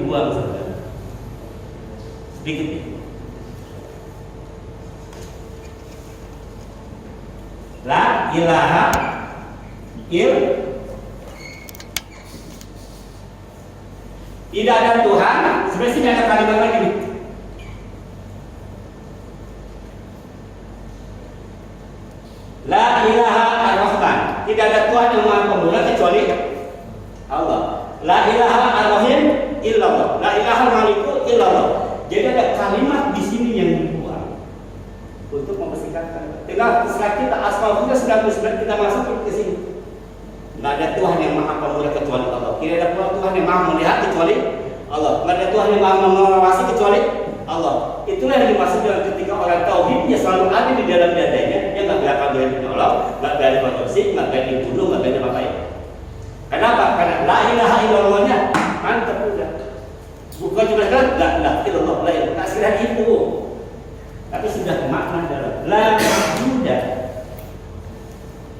dibuang saudara. Sedikit ya. La ilaha tidak ada Tuhan. Sebenarnya sini ada kalimat lagi nih. La ilaha ar-Rahman. Tidak ada Tuhan yang Maha Pemurah kecuali Allah. La ilaha ar-Rahim illallah. La ilaha maliku illallah. Jadi ada kalimat di sini yang dibuang untuk mempersingkatkan. Tinggal setelah kita asal kita 99 kita masuk ke sini. Tidak ada Tuhan yang Maha Pemurah kecuali Allah. Tidak ada Tuhan yang Maha melihat kecuali Allah. Tidak ada Tuhan yang Maha mengawasi kecuali Allah. Itulah yang dimaksud dengan ketika orang tauhidnya selalu ada di dalam dadanya. Dia nggak berani menolong, nggak berani korupsi, nggak berani bunuh, nggak berani apa-apa. Kenapa? Karena la ilaha illallahnya mantap udah. Bukan cuma sekarang la ilaha illallah, la ilaha sekedar itu. Tapi sudah makna dalam la sudah.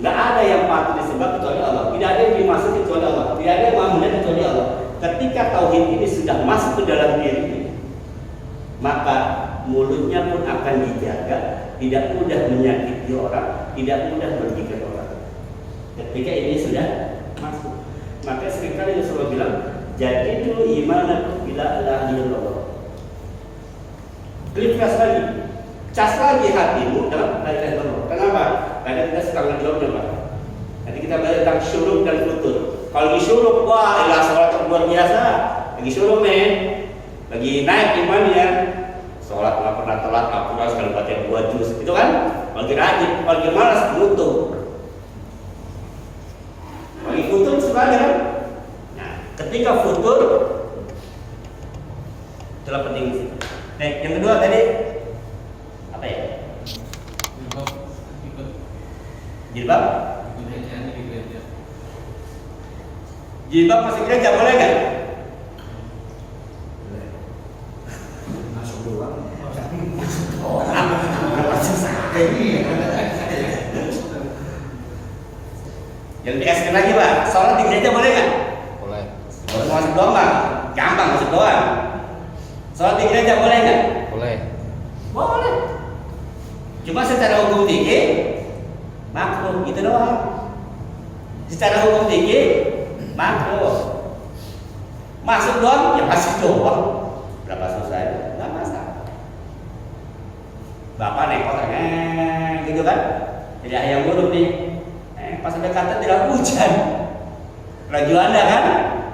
Nggak ada yang patut disembah kecuali Allah. Tidak ada yang dimaksud kecuali Allah. Tidak ada yang melihat kecuali Allah. Ketika tauhid ini sudah masuk ke dalam diri, maka mulutnya pun akan dijaga, tidak mudah menyakiti orang, tidak mudah merugikan orang. Ketika ini sudah masuk, maka seringkali Rasulullah bilang, jadi dulu iman bila la ilaha illallah. Klipkas lagi, cas lagi hatimu dalam la ilaha illallah. Kenapa? Karena kita suka ngejawabnya Pak. Nanti kita belajar tentang syuruk dan futur. Kalau di syuruk, wah ilah sholat luar biasa. Lagi syuruk lagi naik imannya. Sholat nggak pernah telat, aku harus kalau baca 2 juz, itu kan? Lagi rajin, lagi malas butuh. Lagi futur suka ada kan? Nah, ketika futur, itulah penting. Nah, yang kedua tadi apa ya? Jilbab? Jilbab masuk gereja boleh nggak? Yang dikasihkan lagi Pak, sholat di gereja boleh nggak? Boleh. Boleh masuk doang Pak? Gampang masuk doang. Sholat di gereja boleh nggak? Boleh. Boleh. Cuma secara hukum fikih makruh gitu doang. Secara hukum fikih makruh. Masuk doang ya masuk doang. Berapa susah? Nggak masalah. Bapak nekot gitu kan? Jadi ayam buruk nih. Pas ada kata tidak hujan, lagi ada kan?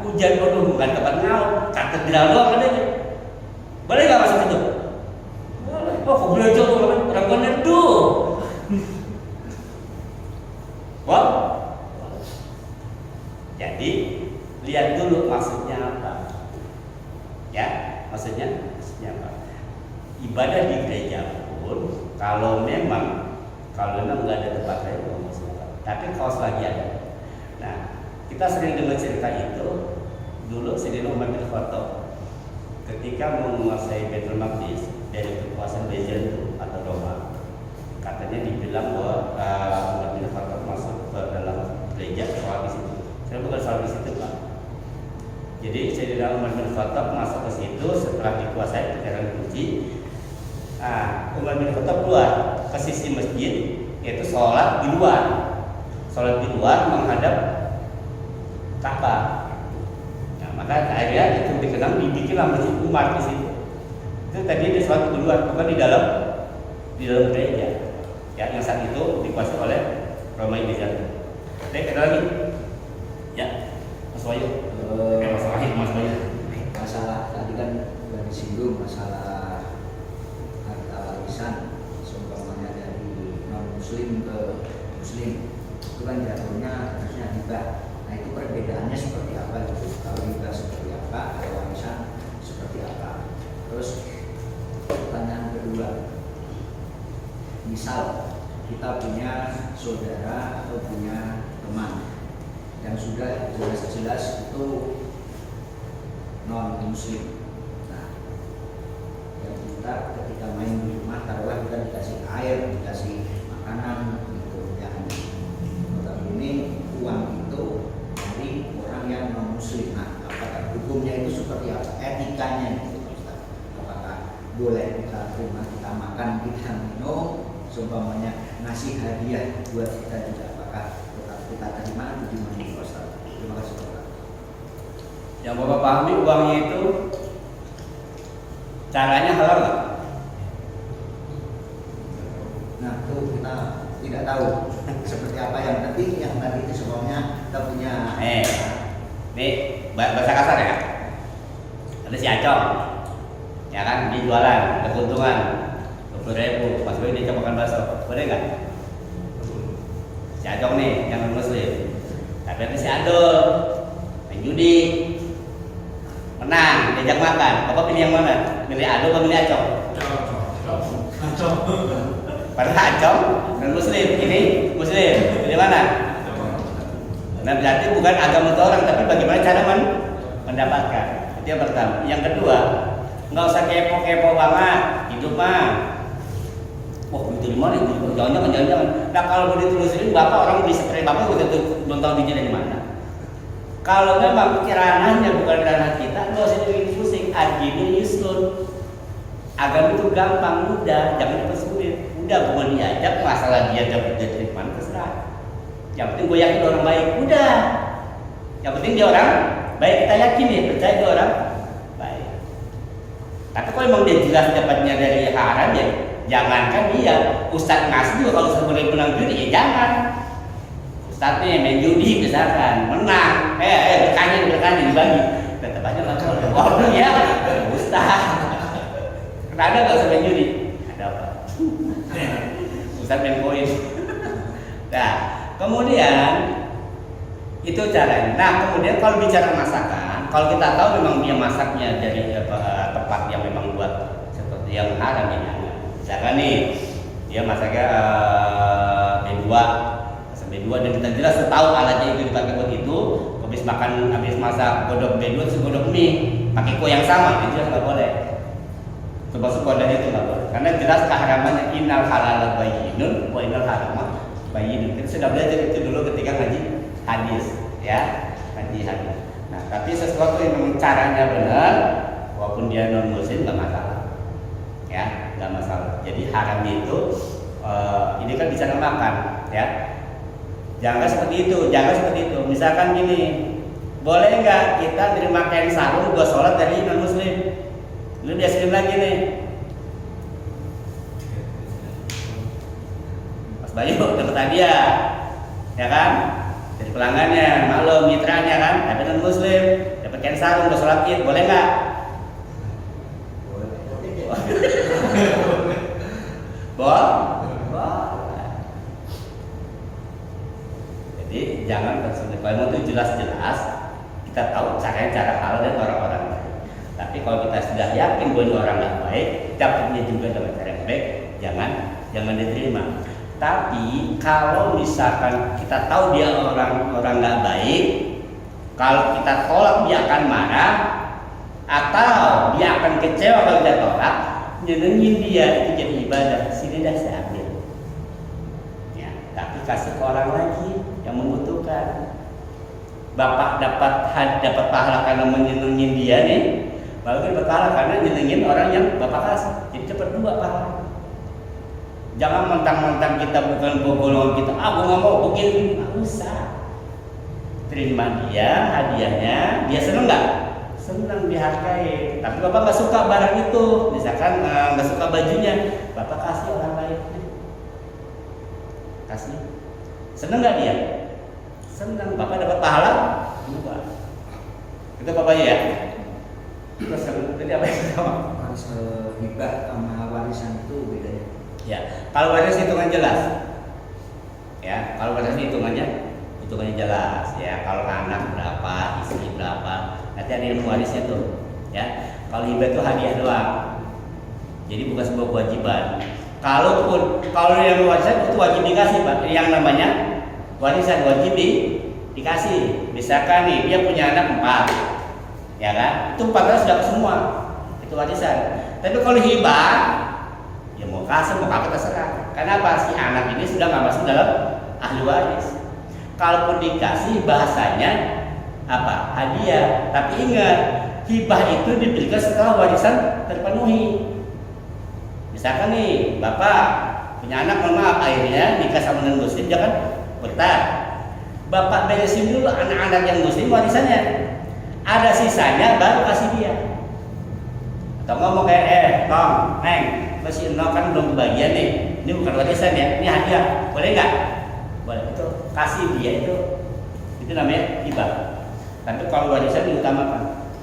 Hujan bodoh bukan tempat ngaut, kata tidak doang adanya. Boleh nggak masuk itu? Boleh. Oh, kok boleh jauh orang bener tuh. Wah. Jadi lihat dulu maksudnya apa. Ya, maksudnya apa? Ibadah di gereja pun kalau memang nggak ada tempat lain. Tapi kaos lagi ada. Nah, kita sering dengar cerita itu. Dulu Sayyidina Umar bin Khattab ketika menguasai Baitul Maqdis dari kekuasaan Bizantium atau Roma, katanya dibilang bahwa Umar bin Khattab masuk ke dalam gereja sholat di situ. Saya bukan sholat di situ Pak. Jadi Sayyidina Umar bin Khattab masuk ke situ setelah dikuasai pegang kunci. Umar bin Khattab keluar ke sisi masjid, yaitu sholat di luar. Sholat di luar menghadap Ka'bah. Nah, maka akhirnya itu dikenal dibikinlah masjid Umar di situ. Itu tadi dia sholat di luar, bukan di dalam gereja. Ya, yang saat itu dikuasai oleh Romawi Bizantium. Oke, ada lagi? Ya, Mas Wahyu. Mas Wahyu. Masalah tadi kan sudah disinggung masalah harta warisan, seumpamanya dari non Muslim ke Muslim. Itu kan jatuhnya harusnya hibah. Nah itu perbedaannya seperti apa gitu? Kalau hibah seperti apa, kalau warisan seperti apa? Terus pertanyaan kedua, misal kita punya saudara atau punya teman yang sudah jelas-jelas itu non muslim. Nah, yang kita ketika main di rumah taruhlah kita dikasih air, dikasih makanan gitu ya. Ini uang itu dari orang yang non muslim. Nah, apakah hukumnya itu seperti seperti apa etikanya itu Ustaz? Apakah boleh kita terima, kita makan, kita minum, seumpamanya ngasih hadiah buat kita juga, apakah tetap kita terima atau gimana Ustaz? Terima kasih Ustaz. Yang Bapak pahami uangnya itu caranya halal nggak? Nah itu kita tidak tahu seperti apa yang tadi itu semuanya kita punya. Nih bahasa kasar ya. Ada si Acong, ya kan, dia jualan, ada keuntungan 20.000, Mas Boy dia coba makan bakso, boleh nggak? Si Acong nih yang non muslim, tapi ada si Adol main judi, menang, diajak makan, Bapak pilih yang mana? Pilih Adol atau pilih Acong? Padahal Acong non muslim, ini muslim, pilih mana? Nah berarti bukan agama orang, tapi bagaimana cara mendapatkan. Itu yang pertama. Yang kedua, nggak usah kepo-kepo banget, hidup mah. Wah itu di mana? Jangan-jangan. Nah kalau mau ditelusurin, bapak orang beli spray bapak udah belum tahu dijual di mana. Kalau memang ranahnya bukan ranah kita, nggak usah dibikin pusing. Adinu yusrun. Agama itu gampang, mudah, jangan dipersulit. Udah bukan diajak, masalah dia dapat dari mana terserah. Yang penting gue yakin orang baik, udah. Yang penting dia orang baik, kita yakin nih, percaya dia orang baik. Tapi kalau memang dia jelas dapatnya dari haram ya, jangankan dia. Ustadz ngasih juga kalau sebenarnya menang judi ya jangan. Ustadznya main judi misalkan, menang, berkahnya dibagi, tetap aja nggak boleh. Oh ya, Ustadz. Kenapa nggak usah main judi? Ada apa? Ustadz main koin. Nah. Kemudian itu caranya. Nah kemudian kalau bicara masakan, kalau kita tahu memang dia masaknya dari tempat yang memang buat seperti yang haram ini. Misalkan nih dia masaknya B2 dan kita jelas tahu alatnya itu dipakai buat itu. Habis masak godok B2 terus godok mie pakai kue yang sama, itu jelas nggak boleh. Termasuk kodanya itu nggak boleh. Karena jelas keharamannya innal halal bayyinun wa innal harama bayin. Kita sudah belajar itu dulu ketika ngaji hadis, ya, ngaji hadis. Nah, tapi sesuatu yang memang caranya benar, walaupun dia non muslim nggak masalah, ya, nggak masalah. Jadi haram itu, ini kan bicara makan, ya. Jangan seperti itu, Misalkan gini, boleh nggak kita terima kain sarung buat sholat dari non muslim? Lu biasain lagi nih. Bayu dapat hadiah, ya kan? Dari pelanggannya, maklum mitranya kan, tapi non muslim, dapat kain sarung untuk sholat id, boleh nggak? Boleh. Jadi jangan tersulit. Kalau itu jelas-jelas kita tahu caranya cara halal dan orang-orang baik. Tapi kalau kita sudah yakin bahwa orang nggak baik, dapatnya juga dengan cara yang baik, jangan diterima. Tapi kalau misalkan kita tahu dia orang nggak baik, kalau kita tolak dia akan marah atau dia akan kecewa kalau kita tolak, nyenengin dia itu jadi ibadah. Sini dah saya ambil. Ya, tapi kasih ke orang lagi yang membutuhkan. Bapak dapat pahala karena menyenengin dia nih, baru dapat pahala karena nyenengin orang yang bapak kasih. Jadi dapat 2 pahala. Jangan mentang-mentang kita bukan golongan kita, aku nggak mau begini, nggak usah. Terima dia hadiahnya, dia seneng nggak? Seneng, dihargai. Tapi bapak nggak suka barang itu, misalkan nggak suka bajunya, bapak kasih orang lain. Kasih, seneng nggak dia? Seneng, bapak dapat pahala 2. Itu bapaknya ya. Terus tadi apa yang sama? Hibah sama warisan itu bedanya. Ya, kalau warisan hitungan jelas. Ya, kalau warisan hitungannya jelas. Ya, kalau anak berapa, istri berapa, nanti ada yang warisnya tuh. Ya, kalau hibah itu hadiah doang. Jadi bukan sebuah kewajiban. Kalau yang warisan itu wajib dikasih, Pak. Yang namanya warisan wajib dikasih. Misalkan nih dia punya anak 4, ya kan? Itu 4 sudah semua. Itu warisan. Tapi kalau hibah, ya mau kasih mau kakak terserah. Karena apa? Si anak ini sudah nggak masuk dalam ahli waris. Kalaupun dikasih bahasanya apa? Hadiah. Tapi ingat, hibah itu diberikan setelah warisan terpenuhi. Misalkan nih, bapak punya anak, mohon maaf, akhirnya nikah sama non muslim, jangan bertar. Bapak beresin dulu anak-anak yang muslim warisannya. Ada sisanya baru kasih dia. Atau ngomong kayak, Tom, Neng, masih kan belum kebagian nih. Ini bukan warisan ya, ini hadiah. Boleh nggak? Boleh. Itu kasih dia itu namanya hibah. Tapi kalau warisan diutamakan,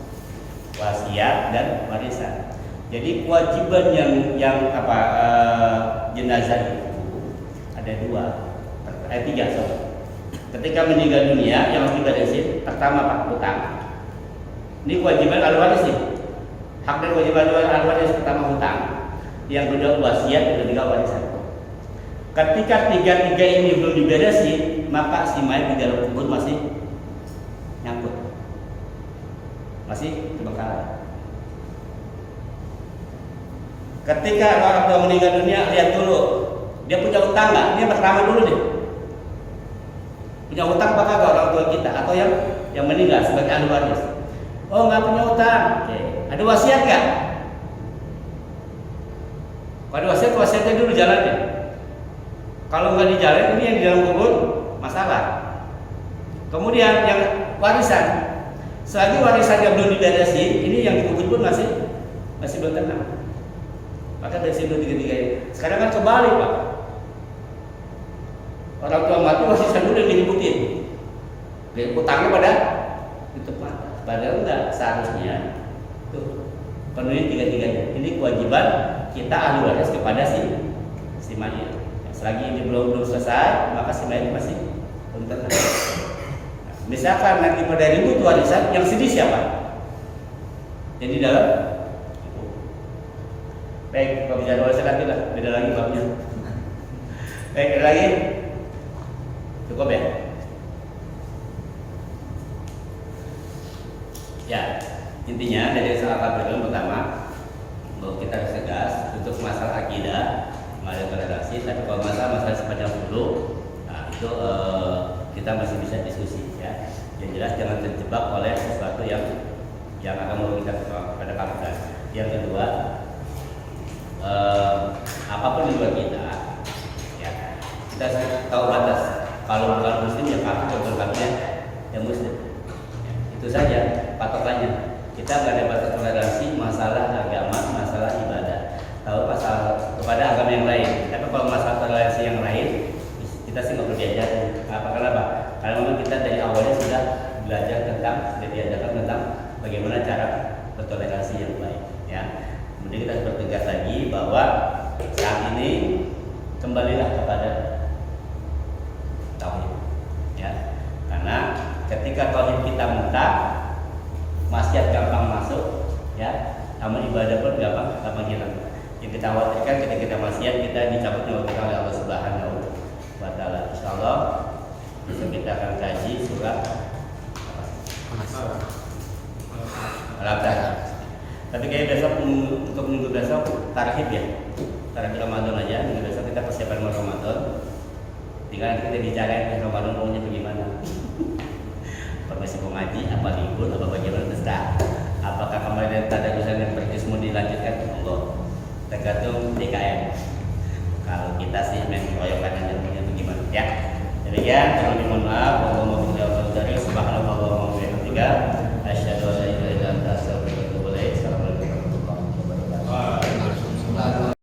wasiat dan warisan. Jadi kewajiban jenazah itu ada tiga. Ketika meninggal dunia yang harus diberesin, pertama Pak, hutang. Ini kewajiban ahli waris nih. Hak dan kewajiban ahli waris pertama hutang, yang kedua wasiat, yang ketiga warisan. Ketika tiga ini belum diberesin, maka si mayat di dalam kubur masih nyangkut, masih kebakaran. Ketika orang tua meninggal dunia, lihat dulu dia punya utang nggak? Ini pertama dulu deh. Punya utang apakah ke orang tua kita atau yang meninggal sebagai ahli waris? Oh, nggak punya utang. Oke. Ada wasiat nggak? Kalau ada wasiatnya dulu jalannya. Kalau nggak dijalan, ini yang di dalam kubur masalah. Kemudian yang warisan, selagi warisannya belum diberesin, ini yang di kubur pun masih belum tenang. Maka dari situ tiga-tiga ini. Sekarang kan kebalik Pak. Orang tua mati warisan dulu yang diributin. Dan utangnya pada tutup mata. Padahal enggak, seharusnya tuh penuhi tiga-tiganya. Ini kewajiban kita ahli waris kepada si mayit. Selagi ini belum selesai, maka si mayit masih belum tenang. Misalkan nanti pada ribut warisan, yang sedih siapa? Yang di dalam. Baik, kalau bicara warisan lagi lah, beda lagi babnya. Baik, ada lagi? Cukup ya? Ya, intinya dari sahabat beliau pertama, bahwa kita harus tegas untuk masalah akidah, ada toleransi. Tapi kalau masalah sepanjang dulu, nah itu kita masih bisa diskusi ya. Yang jelas jangan terjebak oleh sesuatu yang akan merugikan pada kamu. Yang kedua, apapun di luar kita, ya kita tahu batas. Kalau bukan muslim ya kafir, kalau bukan kafir ya muslim. Ya, itu saja patokannya. Kita nggak ada batas toleransi masalah agama, masalah ibadah. Tahu masalah kepada agama yang lain. Tapi kalau masalah toleransi yang lain, kita sih nggak perlu diajarin. Kenapa? Karena memang kita dari awalnya sudah belajar sudah diajarkan tentang bagaimana cara bertoleransi yang baik. Ya. Kemudian kita harus bertegas lagi bahwa saat ini kembalilah kepada tauhid. Ya. Karena ketika tauhid kita mentah, maksiat gampang masuk, ya. Amal ibadah pun gampang hilang. Yang kita khawatirkan ketika kita maksiat, kita dicabut nyawa kita oleh Allah Subhanahu wa Ta'ala. Insyaallah besok kita akan kaji surat Al-Baqarah. Tapi kayak besok, untuk minggu besok tarhib ya, tarhib Ramadan aja. Minggu besok kita persiapan Ramadan. Tinggal kita bicara Ramadan maunya bagaimana. Masih mau ngaji, apa libur, apa bagaimana terserah. Apakah kemarin tadarusan dan perkismu dilanjutkan? Allah, tergantung DKM. Kalau kita sih main keroyokan aja punya bagaimana ya. Demikian, mohon maaf.